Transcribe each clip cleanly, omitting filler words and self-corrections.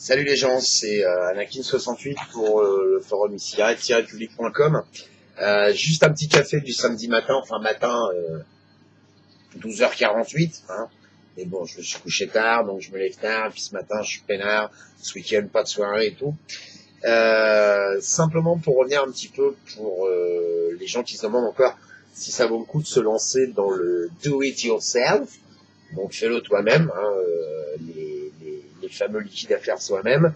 Salut les gens, c'est Anakin68 pour le forum ici, arrête-public.com. Juste un petit café du samedi matin, 12h48. Hein. Mais bon, je me suis couché tard, donc je me lève tard, puis ce matin je suis peinard, ce week-end pas de soirée et tout. Simplement pour revenir un petit peu pour les gens qui se demandent encore si ça vaut le coup de se lancer dans le do it yourself, donc fais-le toi-même, hein, les fameux liquides à faire soi-même.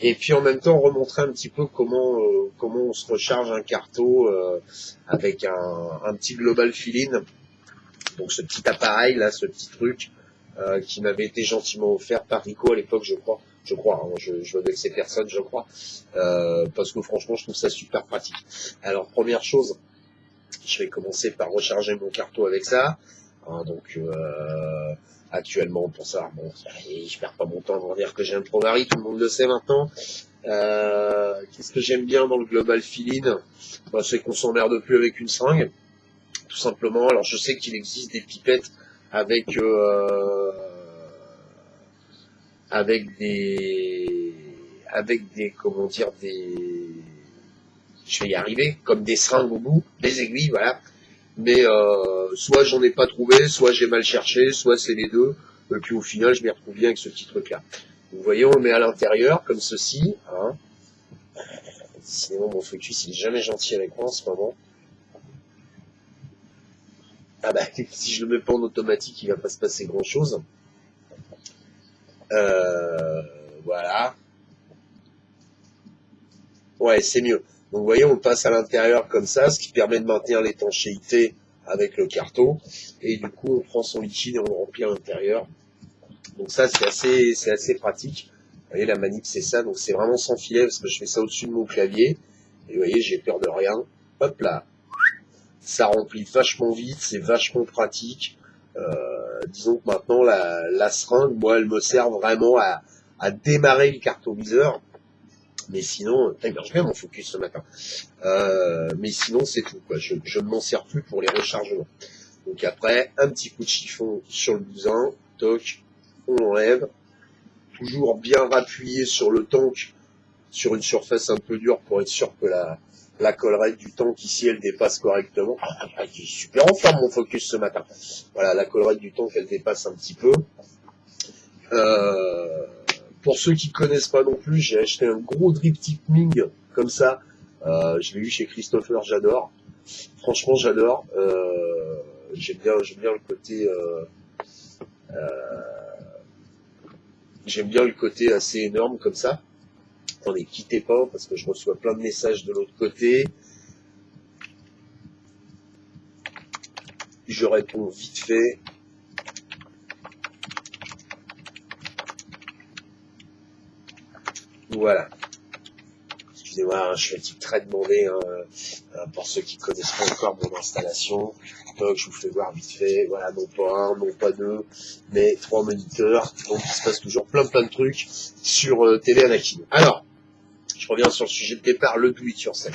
Et puis en même temps remontrer un petit peu comment on se recharge un carto avec un petit global fill-in, donc ce petit appareil là, ce petit truc qui m'avait été gentiment offert par Rico à l'époque, je crois, hein, je veux avec ces personnes, je crois, parce que franchement je trouve ça super pratique. Alors première chose, je vais commencer par recharger mon carto avec ça. Hein, donc actuellement pour ça, bon, je perds pas mon temps à vous dire que j'ai un Provari, tout le monde le sait maintenant. Qu'est-ce que j'aime bien dans le Global Fill-In, c'est qu'on s'emmerde plus avec une seringue, tout simplement. Alors je sais qu'il existe des pipettes avec des comment dire je vais y arriver, comme des seringues au bout, des aiguilles, voilà. Mais soit j'en ai pas trouvé, soit j'ai mal cherché, soit c'est les deux. Et puis au final, je m'y retrouve bien avec ce petit truc-là. Vous voyez, on le met à l'intérieur, comme ceci. Hein. Sinon, mon focus, il est jamais gentil avec moi en ce moment. Ah bah, si je le mets pas en automatique, il va pas se passer grand-chose. Voilà. Ouais, c'est mieux. Donc vous voyez, on le passe à l'intérieur comme ça, ce qui permet de maintenir l'étanchéité avec le carton. Et du coup, on prend son liquide et on le remplit à l'intérieur. Donc ça, c'est assez pratique. Vous voyez, la manip, c'est ça. Donc c'est vraiment sans filet parce que je fais ça au-dessus de mon clavier. Et vous voyez, j'ai peur de rien. Hop là. Ça remplit vachement vite, c'est vachement pratique. Disons que maintenant, la seringue, moi, elle me sert vraiment à démarrer le cartoviseur. Mais sinon, il marche bien mon focus ce matin. Mais sinon, c'est tout, quoi. Je ne m'en sers plus pour les rechargements. Donc après, un petit coup de chiffon sur le bousin, toc, on l'enlève. Toujours bien rappuyé sur le tank, sur une surface un peu dure pour être sûr que la collerette du tank ici, elle dépasse correctement. Il est super en forme mon focus ce matin. Voilà, la collerette du tank, elle dépasse un petit peu. Pour ceux qui connaissent pas non plus, j'ai acheté un gros drip Ming comme ça. Je l'ai eu chez Christopher, j'adore. Franchement, j'adore. J'aime bien le côté. J'aime bien le côté assez énorme comme ça. Attendez, quittez pas parce que je reçois plein de messages de l'autre côté. Je réponds vite fait. Voilà. Excusez-moi, je suis un type très demandé pour ceux qui connaissent pas encore mon installation. Donc, je vous fais voir vite fait. Voilà, non pas un, non pas deux, mais 3 moniteurs. Donc, il se passe toujours plein de trucs sur Télé Anakin. Alors, je reviens sur le sujet de départ, le do it yourself.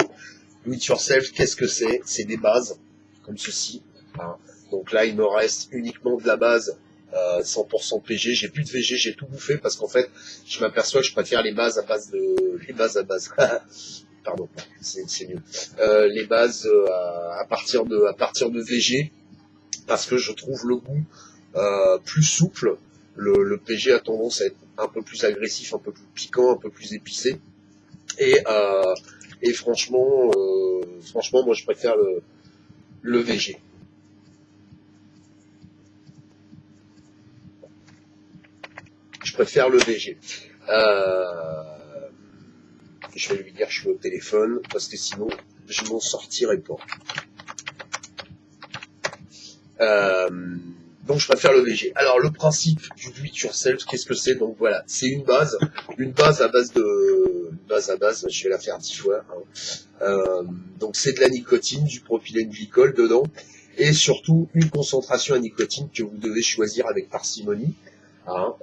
Do it yourself, qu'est-ce que c'est? C'est des bases, comme ceci. Hein. Donc là, il me reste uniquement de la base 100% PG. J'ai plus de VG, j'ai tout bouffé parce qu'en fait, je m'aperçois que je préfère les bases à base. Pardon, c'est mieux. Les bases à partir de VG parce que je trouve le goût plus souple. Le PG a tendance à être un peu plus agressif, un peu plus piquant, un peu plus épicé. Et franchement, moi je préfère le VG. Je préfère le VG. Je vais lui dire que je suis au téléphone parce que sinon je m'en sortirai pas. Donc je préfère le VG. Alors le principe du do it yourself, qu'est-ce que c'est? Donc voilà, c'est une base à base, je vais la faire 10 fois. Hein. Donc c'est de la nicotine, du propylène glycol dedans, et surtout une concentration à nicotine que vous devez choisir avec parcimonie. Hein,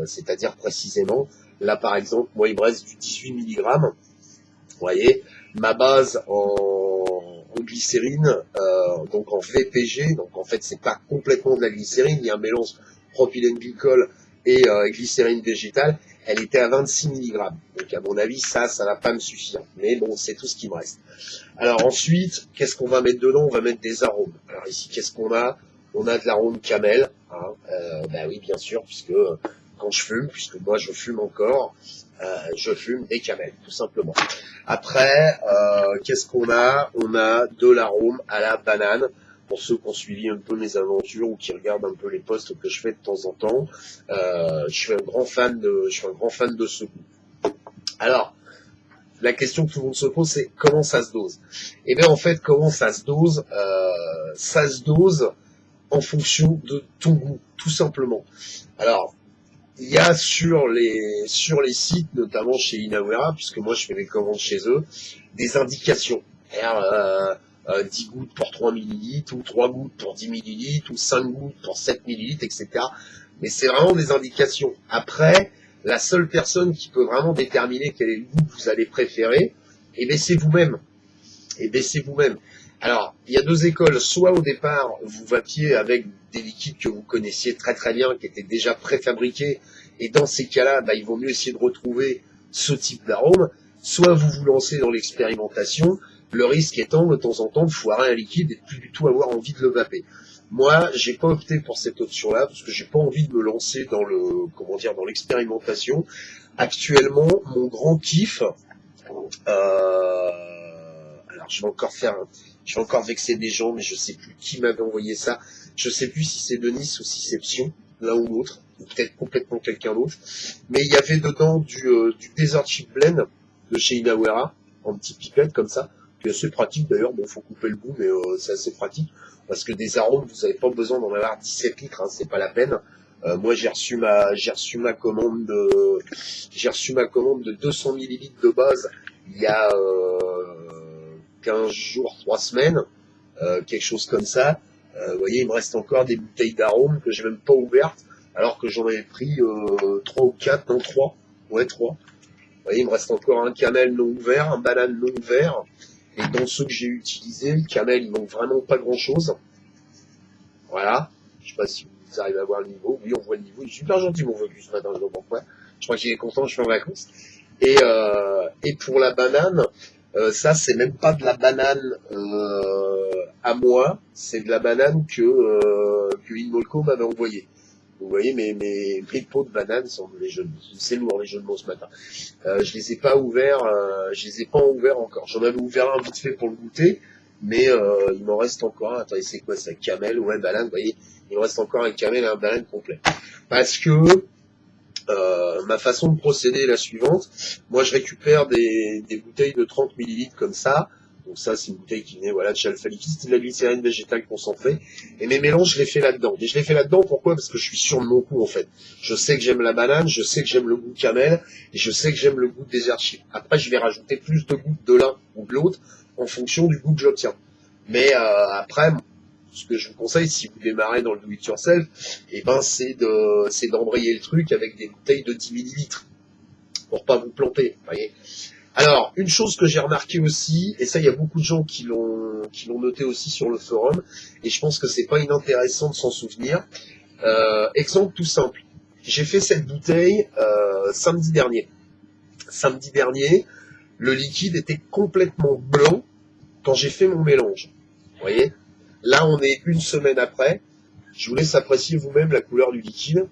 c'est-à-dire précisément, là par exemple, moi il me reste du 18 mg. Vous voyez, ma base en glycérine, donc en VPG, donc en fait c'est pas complètement de la glycérine, il y a un mélange propylène glycol et glycérine végétale, elle était à 26 mg. Donc à mon avis, ça va pas me suffire. Mais bon, c'est tout ce qui me reste. Alors ensuite, qu'est-ce qu'on va mettre dedans? On va mettre des arômes. Alors ici, qu'est-ce qu'on a? On a de l'arôme camel. Hein, bah oui, bien sûr, puisque quand je fume, puisque moi je fume encore, je fume des camels, tout simplement. Après, qu'est-ce qu'on a? On a de l'arôme à la banane. Pour ceux qui ont suivi un peu mes aventures ou qui regardent un peu les posts que je fais de temps en temps, je suis un grand fan de ce goût. Alors, la question que tout le monde se pose, c'est comment ça se dose? Et bien en fait, comment ça se dose? Ça se dose en fonction de ton goût, tout simplement. Alors, il y a sur les sites, notamment chez Inawera, puisque moi je fais mes commandes chez eux, des indications. 10 gouttes pour 3 millilitres, ou 3 gouttes pour 10 millilitres, ou 5 gouttes pour 7 millilitres, etc. Mais c'est vraiment des indications. Après, la seule personne qui peut vraiment déterminer quel est le goût que vous allez préférer, eh bien c'est vous-même. Alors, il y a deux écoles. Soit au départ, vous vapiez avec des liquides que vous connaissiez très très bien, qui étaient déjà préfabriqués, et dans ces cas-là, il vaut mieux essayer de retrouver ce type d'arôme. Soit vous vous lancez dans l'expérimentation, le risque étant de temps en temps de foirer un liquide et de plus du tout avoir envie de le vaper. Moi, j'ai pas opté pour cette option-là, parce que j'ai pas envie de me lancer dans dans l'expérimentation. Actuellement, mon grand kiff, alors je vais encore vexer des gens, mais je sais plus qui m'avait envoyé ça. Je sais plus si c'est Denis ou si c'est Psion, l'un ou l'autre, ou peut-être complètement quelqu'un d'autre. Mais il y avait dedans du Desert Chip Blend de chez Inawera, en petite pipette comme ça, qui est assez pratique d'ailleurs. Bon, faut couper le bout, mais c'est assez pratique parce que des arômes, vous n'avez pas besoin d'en avoir 17 litres, hein, c'est pas la peine. Moi, j'ai reçu ma commande de 200 millilitres de base il y a 15 jours, 3 semaines, quelque chose comme ça. Vous voyez, il me reste encore des bouteilles d'arômes que j'ai même pas ouvertes, alors que j'en avais pris 3 ou 4, non 3. Ouais, 3. Vous voyez, il me reste encore un camel non ouvert, un banane non ouvert. Et dans ceux que j'ai utilisés, le camel, il manque vraiment pas grand-chose. Voilà. Je sais pas si vous arrivez à voir le niveau. Oui, on voit le niveau. Il est super gentil, mon Focus, ce matin, je vois pourquoi. Je crois qu'il est content, je suis en vacances. Et pour la banane, ça, c'est même pas de la banane à moi, c'est de la banane que Inmolco m'avait envoyée. Vous voyez, mes pots de banane sont les jeux. C'est lourd les jeux de mots ce matin. Je les ai pas ouverts encore. J'en avais ouvert un vite fait pour le goûter, mais il m'en reste encore un. Attendez, c'est quoi ça? Camel, ouais, banane, vous voyez, il me reste encore un camel et un banane complet. Parce que ma façon de procéder est la suivante. Moi, je récupère des bouteilles de 30 millilitres comme ça. Donc ça, c'est une bouteille qui venait de chez Alpha Liquide, c'est de la glycérine végétale concentrée. Et mes mélanges, je les fais là-dedans. Et je les fais là-dedans, pourquoi? Parce que je suis sûr de mon coup, en fait. Je sais que j'aime la banane, je sais que j'aime le goût de camel, et je sais que j'aime le goût de Desert Chip. Après, je vais rajouter plus de goût de l'un ou de l'autre, en fonction du goût que j'obtiens. Mais après, ce que je vous conseille, si vous démarrez dans le do-it-yourself, c'est d'embrayer le truc avec des bouteilles de 10 millilitres, pour pas vous planter, voyez. Alors, une chose que j'ai remarqué aussi, et ça, il y a beaucoup de gens qui l'ont noté aussi sur le forum, et je pense que c'est pas inintéressant de s'en souvenir. Exemple tout simple. J'ai fait cette bouteille samedi dernier. Samedi dernier, le liquide était complètement blanc quand j'ai fait mon mélange. Vous voyez? Là, on est une semaine après. Je vous laisse apprécier vous-même la couleur du liquide.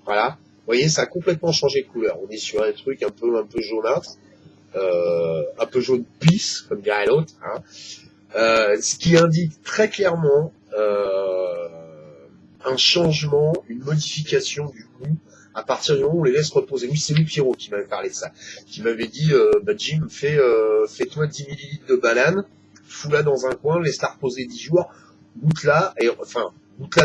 Voilà. Vous voyez, ça a complètement changé de couleur. On est sur un truc un peu jaunâtre. Un peu jaune pisse, comme dirait l'autre, hein. Ce qui indique très clairement un changement, une modification du goût à partir du moment où on les laisse reposer. Oui, c'est lui Pierrot qui m'avait parlé de ça, qui m'avait dit Jim, fais-toi 10 millilitres de banane, fous-la dans un coin, laisse-la reposer 10 jours, goûte-la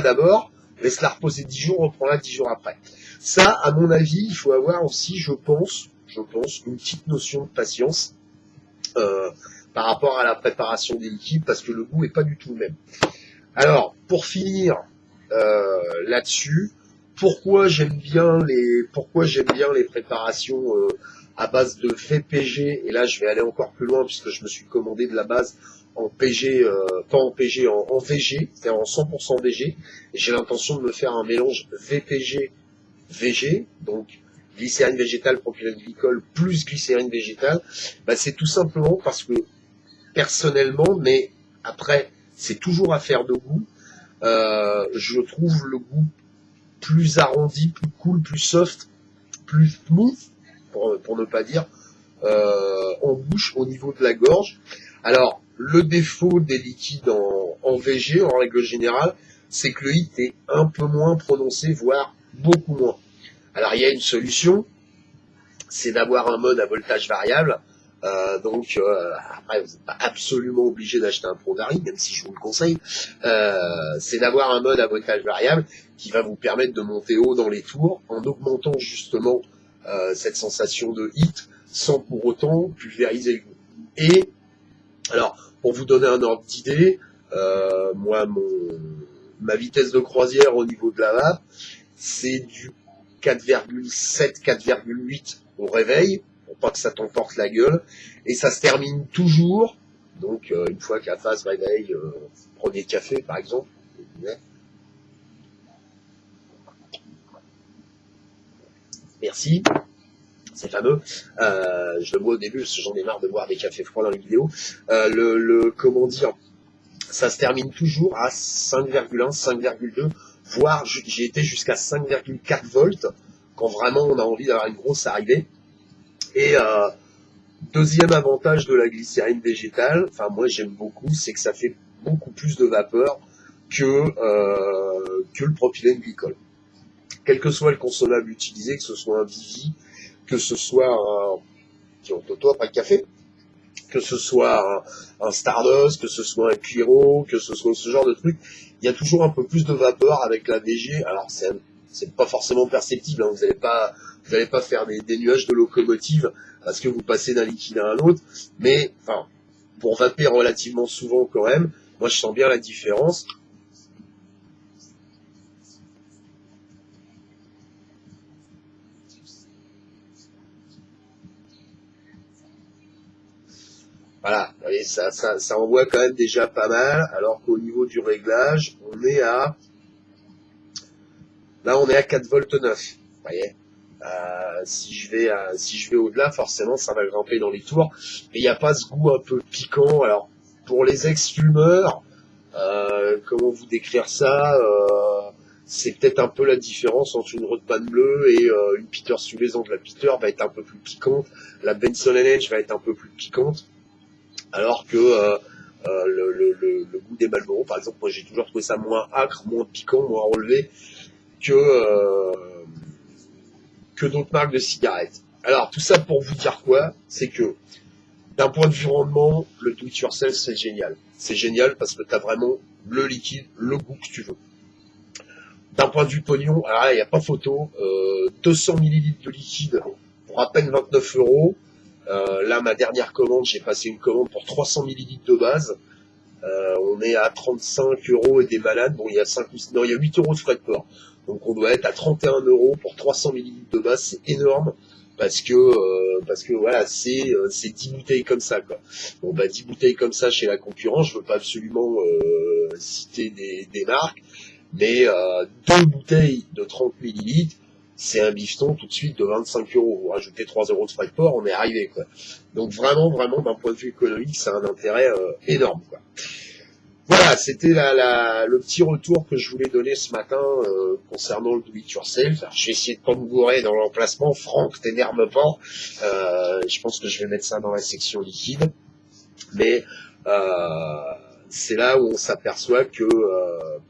d'abord, laisse-la reposer 10 jours, reprends-la 10 jours après. Ça, à mon avis, il faut avoir aussi, je pense, une petite notion de patience par rapport à la préparation des liquides, parce que le goût est pas du tout le même. Alors, pour finir là-dessus, pourquoi j'aime bien les préparations à base de VPG, et là je vais aller encore plus loin puisque je me suis commandé de la base en PG, pas en PG, en VG, c'est-à-dire en 100% VG, et j'ai l'intention de me faire un mélange VPG VG, donc glycérine végétale, propylène-glycol plus glycérine végétale, bah, c'est tout simplement parce que personnellement, mais après c'est toujours affaire de goût, je trouve le goût plus arrondi, plus cool, plus soft, plus smooth, pour ne pas dire, en bouche au niveau de la gorge. Alors, le défaut des liquides en VG, en règle générale, c'est que le hit est un peu moins prononcé, voire beaucoup moins. Alors, il y a une solution, c'est d'avoir un mode à voltage variable. Après, vous n'êtes pas absolument obligé d'acheter un Prodari, même si je vous le conseille. C'est d'avoir un mode à voltage variable qui va vous permettre de monter haut dans les tours en augmentant justement cette sensation de hit sans pour autant pulvériser le goût. Et alors, pour vous donner un ordre d'idée, moi, ma vitesse de croisière au niveau de la vape, c'est du 4,7, 4,8 au réveil, pour pas que ça t'emporte la gueule, et ça se termine toujours, donc une fois que la phase réveil, premier café par exemple, merci, c'est fameux, je le bois au début parce que j'en ai marre de boire des cafés froids dans les vidéos, comment dire, ça se termine toujours à 5,1, 5,2, voire j'ai été jusqu'à 5,4 volts, quand vraiment on a envie d'avoir une grosse arrivée. Et deuxième avantage de la glycérine végétale, enfin moi j'aime beaucoup, c'est que ça fait beaucoup plus de vapeur que le propylène glycol. Quel que soit le consommable utilisé, que ce soit un Vivi, que ce soit un Toto après le café, que ce soit un Stardust, que ce soit un Quiro, que ce soit ce genre de truc, il y a toujours un peu plus de vapeur avec la VG. Alors c'est pas forcément perceptible, hein. Vous n'allez pas faire des nuages de locomotive parce que vous passez d'un liquide à un autre, mais enfin pour vaper relativement souvent quand même, moi je sens bien la différence. Voilà, vous voyez, ça envoie quand même déjà pas mal, alors qu'au niveau du réglage, on est à 4 volts 9, vous voyez. Si je vais au-delà, forcément, ça va grimper dans les tours. Mais il n'y a pas ce goût un peu piquant. Alors, pour les ex-fumeurs, comment vous décrire ça, c'est peut-être un peu la différence entre une Rodpan bleue et une Peter Stuyvesant. La Peter va être un peu plus piquante, la Benson Hedge va être un peu plus piquante, alors que le goût des Marlboro, par exemple, moi j'ai toujours trouvé ça moins âcre, moins piquant, moins relevé que d'autres marques de cigarettes. Alors, tout ça pour vous dire quoi? C'est que, d'un point de vue rendement, le do it yourself, c'est génial. C'est génial parce que tu as vraiment le liquide, le goût que tu veux. D'un point de vue pognon, alors là, il n'y a pas photo. 200 ml de liquide pour à peine 29 €. Là, ma dernière commande, j'ai passé une commande pour 300 ml de base. On est à 35 € et des malades. Bon, il y a 8 € de frais de port. Donc on doit être à 31 € pour 300 ml de base, c'est énorme parce que voilà, c'est 10 bouteilles comme ça quoi. Bon bah 10 bouteilles comme ça chez la concurrence, je veux pas absolument citer des marques, mais 2 bouteilles de 30 ml, c'est un bifton tout de suite de 25 €. Vous rajoutez 3 € de frais de port, on est arrivé quoi. Donc vraiment d'un point de vue économique, c'est un intérêt énorme quoi. Voilà, c'était le petit retour que je voulais donner ce matin concernant le do it yourself. Alors, je vais essayer de pas me gourer dans l'emplacement. Franck, t'énerve pas. Je pense que je vais mettre ça dans la section liquide. Mais c'est là où on s'aperçoit que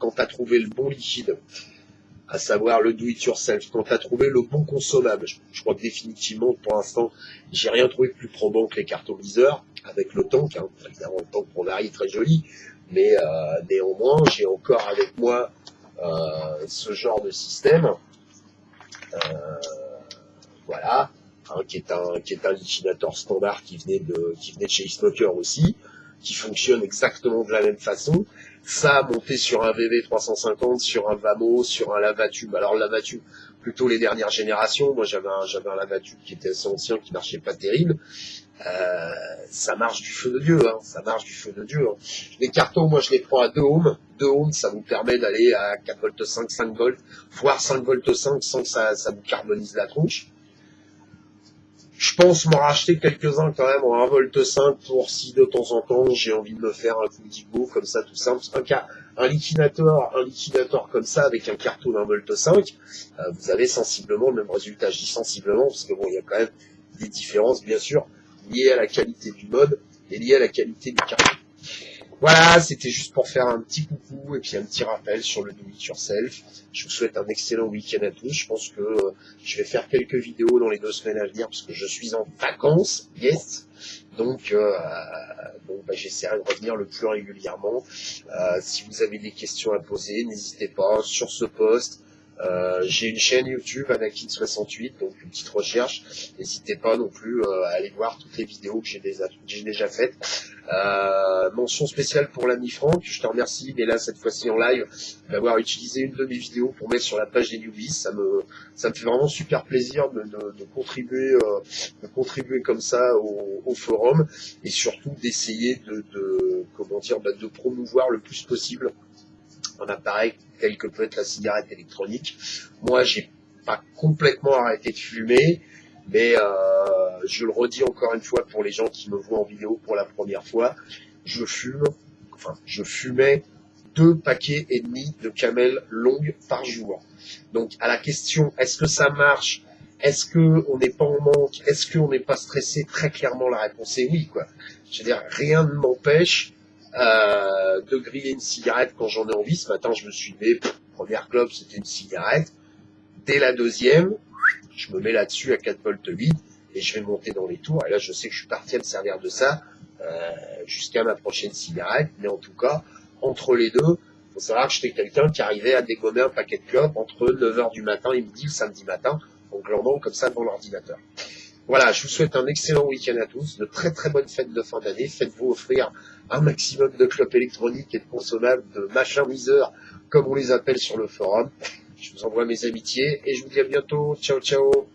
quand tu as trouvé le bon liquide, à savoir le do it yourself, quand tu as trouvé le bon consommable, je crois que définitivement pour l'instant j'ai rien trouvé de plus probant que les cartoniseurs avec le tank, hein. Évidemment le tank Prodari est très joli, mais néanmoins j'ai encore avec moi ce genre de système, voilà, hein, qui est un liquidateur standard qui venait de chez Smoker aussi, qui fonctionne exactement de la même façon. Ça monté sur un VV350, sur un Vamo, sur un Lavatube. Alors le Lavatube, plutôt les dernières générations. Moi, j'avais un Lavatube qui était assez ancien, qui marchait pas terrible. Ça marche du feu de Dieu, hein. Ça marche du feu de Dieu, hein. Les cartons, moi, je les prends à 2 ohms. 2 ohms, ça vous permet d'aller à 4 volts 5, 5 volts, voire 5 volts 5 sans que ça vous carbonise la tronche. Je pense m'en racheter quelques-uns quand même en 1 volt 5 pour si de temps en temps j'ai envie de me faire un coup d'IGO comme ça tout simple. Un liquidateur comme ça avec un carton d'1 volt 5, vous avez sensiblement le même résultat. Je dis sensiblement parce que bon, il y a quand même des différences bien sûr liées à la qualité du mode et liées à la qualité du carton. Voilà, c'était juste pour faire un petit coucou et puis un petit rappel sur le do it yourself. Je vous souhaite un excellent week-end à tous. Je pense que je vais faire quelques vidéos dans les 2 semaines à venir parce que je suis en vacances, yes. Donc j'essaierai de revenir le plus régulièrement. Si vous avez des questions à poser, n'hésitez pas sur ce post. J'ai une chaîne YouTube Anakin68, donc une petite recherche. N'hésitez pas non plus à aller voir toutes les vidéos que j'ai déjà faites. Mention spéciale pour l'ami Franck, je te remercie, mais là cette fois-ci en live, d'avoir utilisé une de mes vidéos pour mettre sur la page des newbies. Ça me fait vraiment super plaisir de contribuer comme ça au forum et surtout d'essayer de promouvoir le plus possible un appareil tel que peut être la cigarette électronique. Moi, j'ai pas complètement arrêté de fumer, mais je le redis encore une fois pour les gens qui me voient en vidéo pour la première fois, je fumais 2 paquets et demi de Camel longue par jour. Donc à la question, est-ce que ça marche? Est-ce qu'on n'est pas en manque? Est-ce qu'on n'est pas stressé? Très clairement, la réponse est oui, quoi. Je veux dire, rien ne m'empêche de griller une cigarette quand j'en ai envie. Ce matin, je me suis levé, première clope, c'était une cigarette. Dès la deuxième, je me mets là-dessus à 4 volts 8 et je vais monter dans les tours. Et là, je sais que je suis parti à me servir de ça jusqu'à ma prochaine cigarette. Mais en tout cas, entre les deux, faut savoir que j'étais quelqu'un qui arrivait à dégommer un paquet de clopes entre 9h du matin et midi le samedi matin, en glandant comme ça devant l'ordinateur. Voilà, je vous souhaite un excellent week-end à tous, de très très bonnes fêtes de fin d'année. Faites-vous offrir un maximum de clopes électroniques et de consommables, de machins miseurs, comme on les appelle sur le forum. Je vous envoie mes amitiés et je vous dis à bientôt. Ciao, ciao.